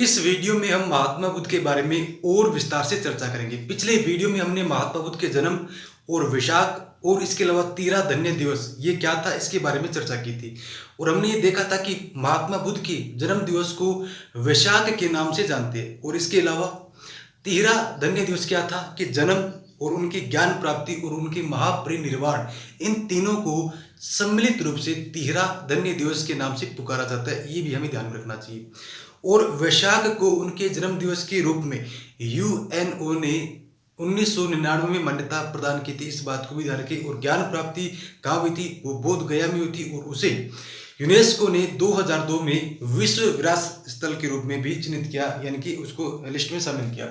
इस वीडियो में हम महात्मा बुद्ध के बारे में और विस्तार से चर्चा करेंगे। पिछले वीडियो में हमने महात्मा बुद्ध के जन्म और वैशाख और इसके अलावा 13 धन्य दिवस ये क्या था इसके बारे में चर्चा की थी। और हमने ये देखा था कि महात्मा बुद्ध के जन्म दिवस को वैशाख के नाम से जानते हैं। और इसके अलावा 13 धन्य दिवस क्या था कि जन्म और उनकी ज्ञान प्राप्ति और उनके महापरिनिर्वाण, इन तीनों को सम्मिलित रूप से 13 धन्य दिवस के नाम से पुकारा जाता है। ये भी हमें ध्यान में रखना चाहिए। और वैशाख को उनके जन्म दिवस के रूप में यूएनओ ने 1999 में मान्यता प्रदान की थी। इस बात को भी ध्यान रखें। और ज्ञान प्राप्ति कहाँ हुई थी? वो बोध गया में हुई थी। और उसे यूनेस्को ने 2002 में विश्व विरासत स्थल के रूप में भी चिन्हित किया, यानी कि उसको लिस्ट में शामिल किया।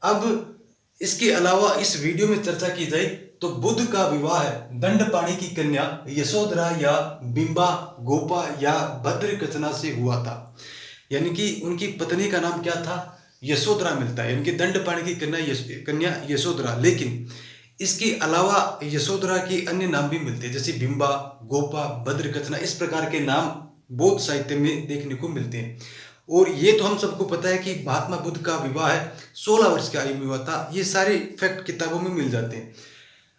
अब इसके अलावा इस वीडियो में चर्चा की जाए तो बुद्ध का विवाह दंडपाणि की कन्या यशोधरा या बिंबा गोपा या भद्रकचना से हुआ था। यानी कि उनकी पत्नी का नाम क्या था? यशोधरा मिलता है, यानी कि दंडपाणि की कन्या यशोधरा। लेकिन इसके अलावा यशोधरा के अन्य नाम भी मिलते हैं, जैसे बिंबा, गोपा, भद्रकचना। इस प्रकार के नाम बौद्ध साहित्य में देखने को मिलते हैं। और ये तो हम सबको पता है कि महात्मा बुद्ध का विवाह 16 वर्ष की आयु में हुआ था। ये सारे फैक्ट किताबों में मिल जाते हैं।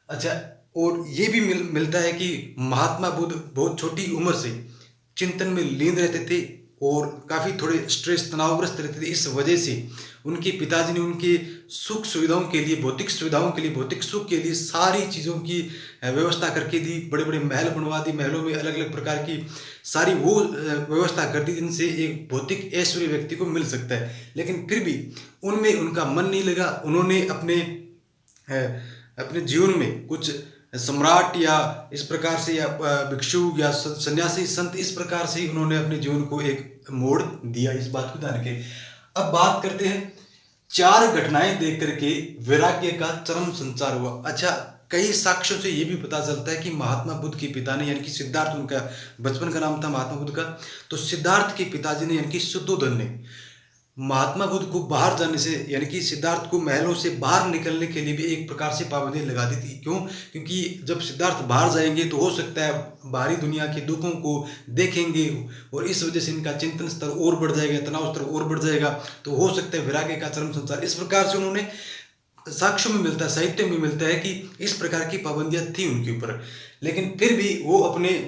अच्छा, और ये भी मिलता है कि महात्मा बुद्ध बहुत छोटी उम्र से चिंतन में लीन रहते थे और काफ़ी थोड़े स्ट्रेस, तनावग्रस्त रहते थे। इस वजह से उनके पिताजी ने उनके सुख सुविधाओं के लिए, भौतिक सुविधाओं के लिए, भौतिक सुख के लिए सारी चीज़ों की व्यवस्था करके दी। बड़े बड़े महल बनवा दी, महलों में अलग अलग प्रकार की सारी वो व्यवस्था कर दी जिनसे एक भौतिक ऐश्वर्य व्यक्ति को मिल सकता है। लेकिन फिर भी उनमें उनका मन नहीं लगा। उन्होंने अपने जीवन में कुछ सम्राट या इस प्रकार से या भिक्षु या सन्यासी संत, इस प्रकार से ही उन्होंने अपने जीवन को एक मोड़ दिया। इस बात को ध्यान रखें। अब बात करते हैं 4 घटनाएं देख करके वैराग्य का चरम संचार हुआ। अच्छा, कई साक्ष्यों से ये भी पता चलता है कि महात्मा बुद्ध के पिता ने, यानी कि सिद्धार्थ, उनका बचपन का नाम था महात्मा बुद्ध का, तो सिद्धार्थ के पिताजी ने यानी कि शुद्धोधन ने महात्मा बुद्ध को बाहर जाने से, यानी कि सिद्धार्थ को महलों से बाहर निकलने के लिए भी एक प्रकार से पाबंदी लगा दी थी। क्यों? क्योंकि जब सिद्धार्थ बाहर जाएंगे तो हो सकता है बाहरी दुनिया के दुखों को देखेंगे और इस वजह से इनका चिंतन स्तर और बढ़ जाएगा, तनाव स्तर और बढ़ जाएगा, तो हो सकता है वैराग्य का चरम संसार। इस प्रकार से उन्होंने साक्ष्यों में मिलता है, साहित्य में मिलता है कि इस प्रकार की पाबंदियां थी उनके ऊपर। लेकिन फिर भी वो अपने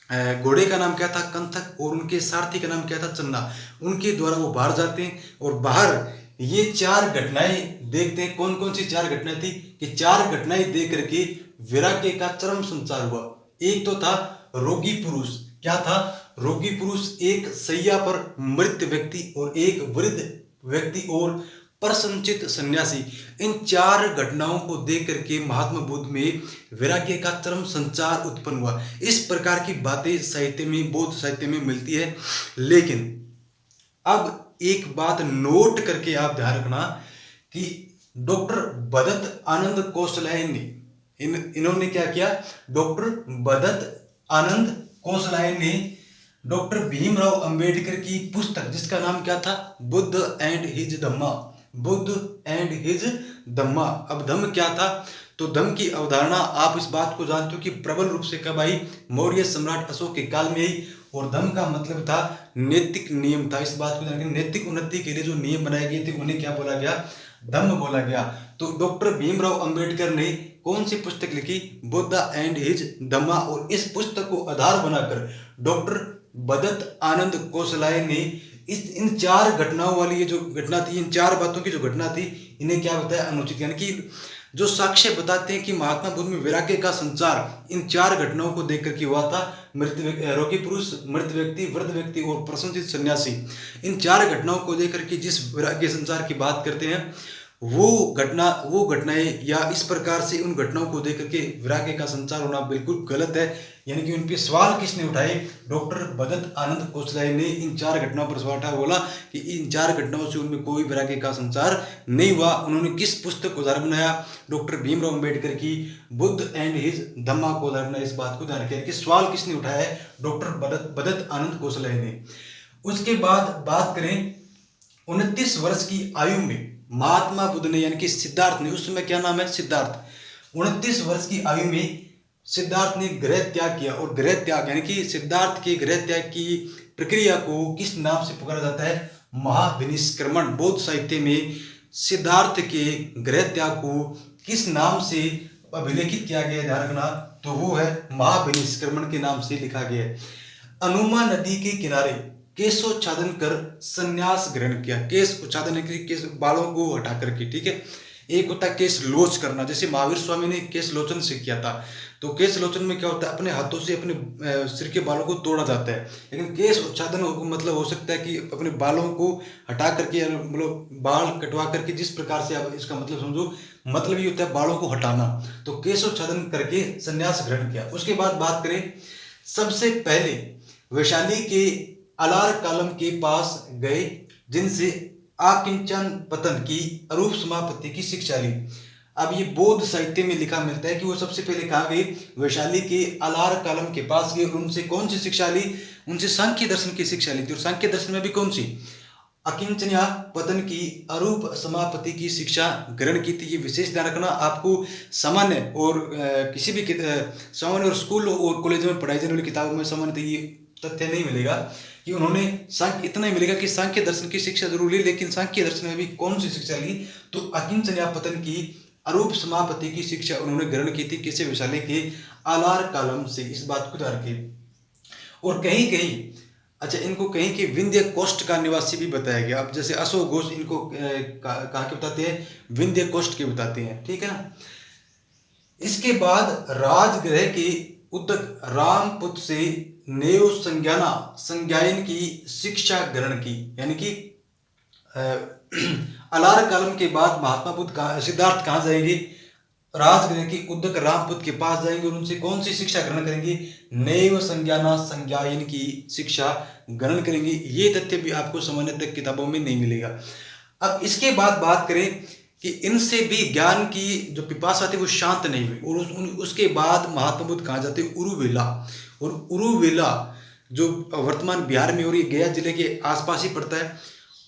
घोड़े का नाम क्या था? कंथक, और उनके सारथी का नाम क्या था? चन्ना। उनके द्वारा वो बाहर जाते हैं और बाहर ये 4 घटनाएं देखते हैं। कौन कौन सी 4 घटनाएं थी? कि 4 घटनाएं देख करके वैराग्य का चरम संचार हुआ। एक तो था रोगी पुरुष। क्या था? रोगी पुरुष एक शैया पर मृत व्यक्ति और एक वृद्ध व्यक्ति और प्रसन्नचित सन्यासी। इन 4 घटनाओं को देख करके महात्मा बुद्ध में वैराग्य का चरम संचार उत्पन्न हुआ। इस प्रकार की बातें साहित्य में, बौद्ध साहित्य में मिलती है। लेकिन अब एक बात नोट करके आप ध्यान रखना कि डॉक्टर भदत आनंद कोसलाय ने इन्होंने क्या किया? डॉक्टर भदत आनंद कोसलाय ने डॉक्टर भीमराव अंबेडकर की पुस्तक, जिसका नाम क्या था? Buddha and his Dhamma. Buddha and his Dhamma. अब धम्म क्या था? तो धम्म की अवधारणा आप इस बात को जानते हो कि प्रबल रूप से कब आई? मौर्य सम्राट अशोक के काल में आई। और धम्म का मतलब था नैतिक नियम था। इस बात को जानकर नैतिक उन्नति के लिए जो नियम बनाए गए थे उन्हें क्या बोला गया? धम्म बोला गया। तो डॉक्टर भीमराव अंबेडकर ने कौन सी पुस्तक लिखी? बुद्ध एंड हिज धम्मा। और इस पुस्तक को आधार बनाकर डॉक्टर भदत आनंद कोसलाय ने इन 4 घटनाओं वाली ये जो घटना थी, इन 4 बातों की जो घटना थी, इन्हें क्या बताया? अनुचित। यानी कि जो साक्ष्य बताते हैं कि महात्मा बुद्ध में वैराग्य का संचार इन 4 घटनाओं को देख करके हुआ था। रोगी पुरुष, मृत व्यक्ति, वृद्ध व्यक्ति और प्रसन्नचित सन्यासी। इन 4 घटनाओं को देख करके जिस वैराग्य संचार की बात करते हैं वो घटनाएं या इस प्रकार से उन घटनाओं को देख करके वैराग्य का संचार होना बिल्कुल गलत है। यानी कि उन पर सवाल किसने उठाए? डॉक्टर भदत आनंद कोसलाय ने इन 4 घटनाओं पर सवाल उठाया। बोला कि इन 4 घटनाओं से उनमें कोई वैराग्य का संचार नहीं हुआ। उन्होंने किस पुस्तक को उदाहरण बनाया? डॉक्टर भीमराव अंबेडकर की बुद्ध एंड हिज धम्मा को उदाहरण बनाया। इस बात को ध्यान रखें कि सवाल किसने उठाया है? डॉक्टर भदत आनंद कोसलाय ने। उसके बाद बात करें 29 वर्ष की आयु में महात्मा बुद्ध ने, यानी कि सिद्धार्थ ने, उस समय क्या नाम है? सिद्धार्थ। 29 वर्ष की आयु में सिद्धार्थ ने गृह त्याग किया। और गृह त्याग यानी कि सिद्धार्थ के गृह त्याग की प्रक्रिया को किस नाम से पुकारा जाता है? महाविनिष्क्रमण बौद्ध साहित्य में सिद्धार्थ के गृह त्याग को किस नाम से अभिलेखित किया गया, ध्यान रखना, तो वो है महाविनिष्क्रमण के नाम से लिखा गया है। अनुमा नदी के किनारे केशोच्छादन कर संन्यास ग्रहण किया। केश उच्छादन के केश बालों को हटा करके, ठीक है। एक होता है केश लोच करना, जैसे महावीर स्वामी ने केश लोचन से किया था। तो केश लोचन में क्या होता है, अपने हाथों से अपने सिर के बालों को तोड़ा जाता है। लेकिन केश उच्छादन मतलब हो सकता है कि अपने बालों को हटा करके, मतलब बाल कटवा करके, जिस प्रकार से आप इसका मतलब समझो, मतलब ये होता है बालों को हटाना। तो केशोच्छादन करके संन्यास ग्रहण किया। उसके बाद बात करें, सबसे पहले वैशाली के अलार कालम के पास गए, जिनसे आकिंचन पतन की अरूप समापत्ति की शिक्षा ली। अब ये बौद्ध साहित्य में लिखा मिलता है कि वो सबसे पहले कहाँ गए, वैशाली के अलार कालम के पास गए। उनसे कौन सी शिक्षा ली, उनसे सांख्य दर्शन की शिक्षा ली थी। और सांख्य दर्शन में भी कौन सी, अकिंचन्या पतन की अरूप समापत्ति की शिक्षा ग्रहण की थी। ये विशेष ध्यान रखना, आपको सामान्य और किसी भी सामान्य और स्कूल और कॉलेज में पढ़ाई जाने वाली किताबों में सामान्य ये तथ्य नहीं मिलेगा कि उन्होंने सांख्य, इतना ही मिलेगा कि सांख्य दर्शन की शिक्षा जरूर ली, लेकिन सांख्य दर्शन में भी कौन सी शिक्षा ली, तो अकिंचन्या पतन की अरूप समापत्ति की शिक्षा उन्होंने ग्रहण की थी। किसे, वैशाली के आलार कालम से। इस बात को ध्यान रखिए। और कहीं कहीं, अच्छा, इनको कहीं के विंध्य कोष्ठ का निवासी भी बताया गया। अब जैसे अशोक घोष इनको कहाँ के बताते हैं, विंध्य कोष्ठ के बताते हैं, ठीक है ना। इसके बाद राजगृह के उद्दक रामपुत से नेव संज्ञायन की शिक्षा ग्रहण की। यानी कि अलार कालम के बाद महात्मा बुद्ध का सिद्धार्थ कहाँ जाएंगे, राजगृह के उद्दक रामपुत के पास जाएंगे और उनसे कौन सी शिक्षा ग्रहण करेंगे, नैव संज्ञायन की शिक्षा ग्रहण करेंगे। ये तथ्य भी आपको सामान्यतः किताबों में नहीं मिलेगा। अब इसके बाद बात करें कि इनसे भी ज्ञान की जो पिपासा थी वो शांत नहीं हुई, और उसके बाद महात्मा बुद्ध कहाँ जाते, उरुवेला। और उरुवेला जो वर्तमान बिहार में और ये गया जिले के आसपास ही पड़ता है,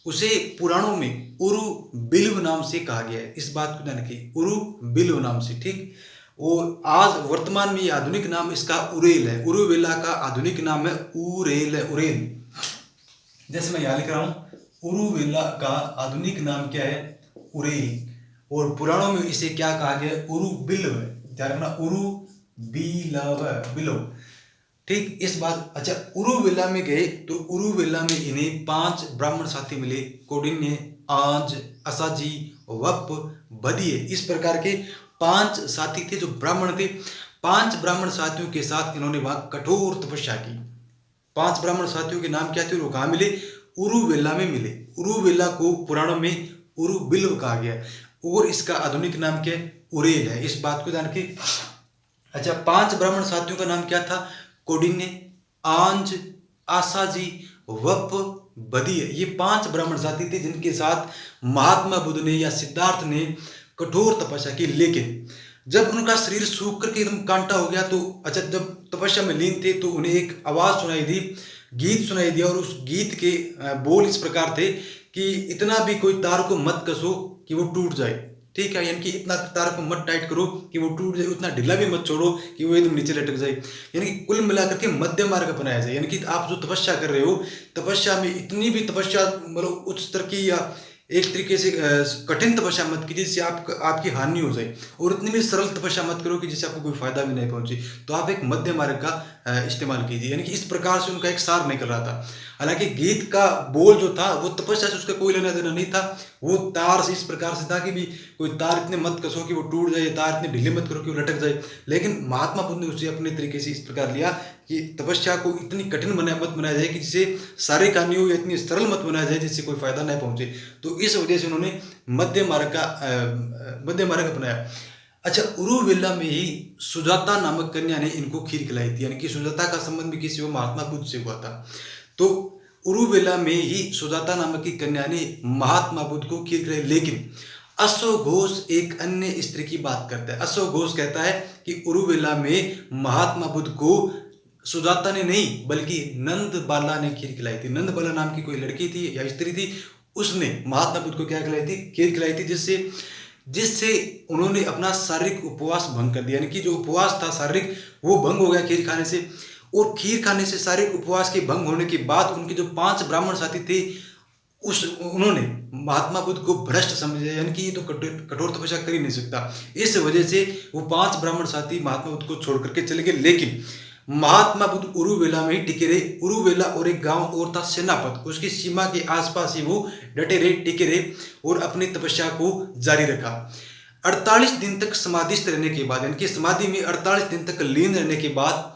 उसे पुराणों में उरु बिल्व नाम से कहा गया है। इस बात को ध्यान रखिए, उरु बिल्व नाम से, ठीक। और आज वर्तमान में ये आधुनिक नाम इसका उरेल है। उरुवेला का आधुनिक नाम है उरेल है, उरेल। जैसे मैं यहाँ लिख रहा हूँ, उरुवेला का आधुनिक नाम क्या है, उरेल। और पुराणों में इसे क्या कहा गया, उरु बिल्व। ध्यान रखना, उरु बिल्व, ठीक। इस बात, अच्छा, उरुवेला में गए तो उरुवेला में इन्हें 5 ब्राह्मण साथी मिले, कौंडिन्य, आंज, असाजी, वप, बदिये। इस प्रकार के 5 साथी थे जो ब्राह्मण थे। 5 ब्राह्मण साथियों के साथ इन्होंने वहां कठोर तपस्या की। 5 ब्राह्मण साथियों के नाम क्या थे, वो कहाँ मिले, उरुवेला में मिले। उरुवेला को पुराणों में उरुबिल्व कहा गया, और इसका आधुनिक नाम क्या है, उरेल है। इस बात को ध्यान रखिए। अच्छा, 5 ब्राह्मण साथियों का नाम क्या था, कौंडिन्य, आंज, आसाजी, वप, बदिये। ये 5 ब्राह्मण साथी थे जिनके साथ महात्मा बुद्ध ने या सिद्धार्थ ने कठोर तपस्या की। लेकिन जब उनका शरीर सूख करके एकदम कांटा हो गया, तो अच्छा, जब तपस्या में लीन थे तो उन्हें एक आवाज सुनाई दी, गीत सुनाई दिया। और उस गीत के बोल इस प्रकार थे कि इतना भी कोई तार को मत कसो कि वो टूट जाए, ठीक है। यानी कि इतना तार को मत टाइट करो कि वो टूट जाए, उतना ढीला भी मत छोड़ो कि वो एकदम नीचे लटक जाए। यानी कि कुल मिलाकर के मध्य मार्ग अपनाया जाए। यानी कि आप जो तपस्या कर रहे हो, तपस्या में इतनी भी तपस्या मतलब उच्च स्तर की या एक तरीके से कठिन तपस्या मत कीजिए जिससे आपकी हानि हो जाए, और इतनी भी सरल तपस्या मत करो कि जिससे आपको कोई फायदा भी नहीं पहुंचे। तो आप एक मध्य मार्ग का इस्तेमाल कीजिए। यानी कि इस प्रकार से उनका एक सार निकल रहा था। हालांकि गीत का बोल जो था वो तपस्या से उसका कोई लेना देना नहीं था, वो तार से इस प्रकार से था कि भी कोई तार इतने मत कसो कि वो टूट जाए, तार इतने ढीले मत करो कि वो लटक जाए। लेकिन महात्मा बुद्ध ने उसे अपने तरीके से इस प्रकार लिया कि तपस्या को इतनी कठिन मत बनाया जाए कि जिससे शारीरिक हानि हो, या इतनी सरल मत बनाया जाए जिससे कोई फायदा नहीं पहुंचे। तो इस वजह से उन्होंने मध्य मार्ग अपनाया। अच्छा, उरुवेला में ही सुजाता नामक कन्या ने इनको खीर खिलाई थी। यानी कि सुजाता का संबंध भी किसी महात्मा बुद्ध से हुआ था। तो उरुवेला में ही सुजाता नामक की कन्या ने महात्मा बुद्ध को खीर खिलाई। लेकिन अशोक घोष एक अन्य स्त्री की बात करता है। अशोक घोष कहता है कि उरुवेला में महात्मा बुद्ध को सुजाता ने नहीं बल्कि नंद बाला ने खीर खिलाई थी। नंद बाला नाम की कोई लड़की थी या स्त्री थी, उसने महात्मा बुद्ध को क्या खिलाई थी, खीर खिलाई थी, जिससे उन्होंने अपना शारीरिक उपवास भंग कर दिया। यानी कि जो उपवास था शारीरिक वो भंग हो गया खीर खाने से। और खीर खाने से शारीरिक उपवास के भंग होने के बाद उनके जो 5 ब्राह्मण साथी थे उस उन्होंने महात्मा बुद्ध को भ्रष्ट समझा, यानी कि ये तो कठोर तपस्या कर ही नहीं सकता। इस वजह से वो 5 ब्राह्मण साथी महात्मा बुद्ध को छोड़ करके चले गए। लेकिन महात्मा बुद्ध उरुवेला में ही टिके रहे। उरुवेला और एक गांव और था सेनापत, उसकी सीमा के आसपास ही वो डटे रहे, टिके रहे और अपनी तपस्या को जारी रखा। 48 दिन तक समाधिस्थ रहने के बाद, यानी कि समाधि में 48 दिन तक लीन रहने के बाद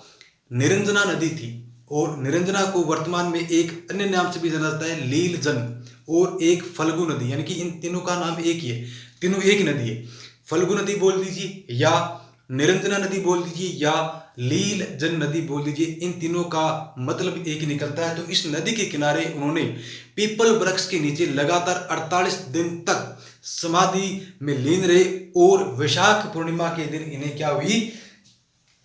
निरंजना नदी थी, और निरंजना को वर्तमान में एक अन्य नाम से भी जाना जाता है, लीलजन, और एक फल्गु नदी, यानी कि इन तीनों का नाम एक ही है, तीनों एक नदी है। फल्गु नदी बोल दीजिए या निरंजना नदी बोल दीजिए या लीलजन नदी बोल दीजिए, इन तीनों का मतलब एक ही निकलता है। तो इस नदी के किनारे उन्होंने पीपल वृक्ष के नीचे लगातार 48 दिन तक समाधि में लीन रहे, और वैशाख पूर्णिमा के दिन इन्हें क्या हुई,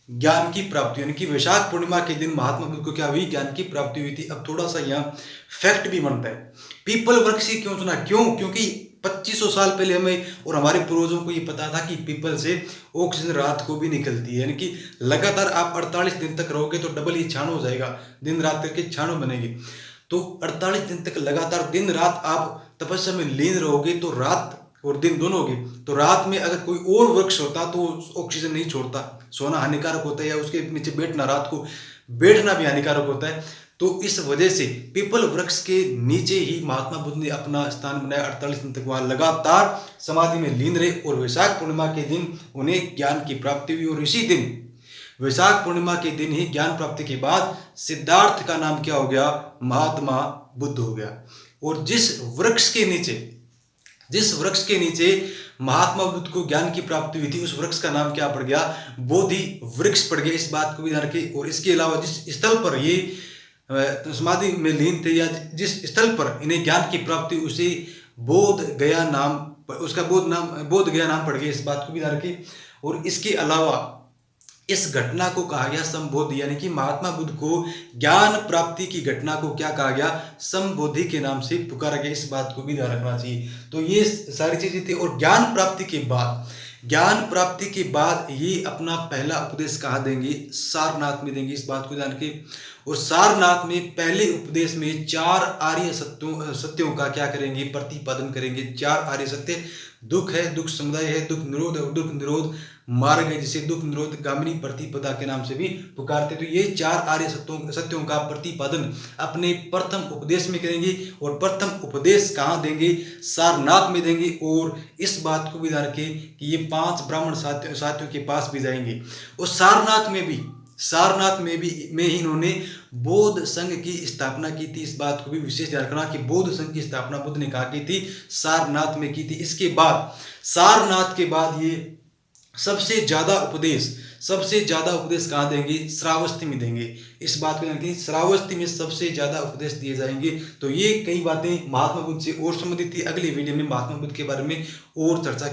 ज्ञान की प्राप्ति, यानी कि वैशाख पूर्णिमा के दिन महात्मा बुद्ध को क्या हुई, ज्ञान की प्राप्ति हुई थी। अब थोड़ा सा यहाँ फैक्ट भी बनता है, पीपल वृक्ष ही क्यों चुना, क्यों, क्योंकि 2500 साल पहले हमें और हमारे पूर्वजों को ये पता था कि पीपल से ऑक्सीजन रात को भी निकलती है, यानी कि लगातार आप 48 दिन तक रहोगे तो डबल ही छान हो जाएगा, दिन रात करके छानो बनेगी। तो 48 दिन तक लगातार दिन रात आप तपस्या में लीन रहोगे तो रात और दिन दोनों होगी। तो रात में अगर कोई और वृक्ष होता तो ऑक्सीजन नहीं छोड़ता, सोना हानिकारक होता है, या उसके नीचे बैठना, रात को बैठना भी हानिकारक होता है। तो इस वजह से पीपल वृक्ष के नीचे ही महात्मा बुद्ध ने अपना स्थान बनाया। 48 दिन तक वहां लगातार समाधि में लीन रहे, और वैशाख पूर्णिमा के दिन उन्हें ज्ञान की प्राप्ति हुई। और इसी दिन, वैशाख पूर्णिमा के दिन ही ज्ञान प्राप्ति के बाद सिद्धार्थ का नाम क्या हो गया, महात्मा बुद्ध हो गया। और जिस वृक्ष के नीचे महात्मा बुद्ध को ज्ञान की प्राप्ति हुई थी, उस वृक्ष का नाम क्या पड़ गया, बोधि वृक्ष पड़ गया। इस बात को भी ध्यान रखें। और इसके अलावा जिस स्थल पर ये समाधि में लीन थे, या जिस स्थल पर इन्हें ज्ञान की प्राप्ति, उसे बोध गया नाम, उसका बोध गया नाम पड़ गया। इस बात को भी ध्यान रखें। और इसके अलावा इस घटना को कहा गया संबोधि, यानी कि महात्मा बुद्ध को ज्ञान प्राप्ति की घटना को क्या कहा गया, संबोधि के नाम से पुकारा गया। इस बात को भी ध्यान रखना चाहिए। तो ये सारी चीजें थी। और ज्ञान प्राप्ति के बाद ये अपना पहला उपदेश कहाँ देंगे, सारनाथ में देंगे। इस बात को ध्यान के। और सारनाथ में पहले उपदेश में 4 आर्य सत्यों का क्या करेंगे, प्रतिपादन करेंगे। 4 आर्य सत्य, दुख है, दुख समुदाय है, दुख निरोध है, दुख निरोध मार्ग है, जिसे दुख निरोध गामिनी प्रतिपदा के नाम से भी पुकारते। तो ये 4 आर्य सत्यों का प्रतिपादन अपने प्रथम उपदेश में करेंगे। और प्रथम उपदेश कहाँ देंगे, सारनाथ में देंगे। और इस बात को भी ध्यान रखें कि ये 5 ब्राह्मण साथियों के पास भी जाएंगे। और सारनाथ में ही इन्होंने बौद्ध संघ की स्थापना की थी। इस बात को भी विशेष ध्यान रखना कि बौद्ध संघ की स्थापना बुद्ध ने कहा की थी, सारनाथ में की थी। इसके बाद सारनाथ के बाद ये सबसे ज्यादा उपदेश कहाँ देंगे, श्रावस्ती में देंगे। इस बात को ध्यान, श्रावस्ती में सबसे ज्यादा उपदेश दिए जाएंगे। तो ये कई बातें महात्मा बुद्ध से और संबंधित थी। अगली वीडियो में महात्मा बुद्ध के बारे में और चर्चा की।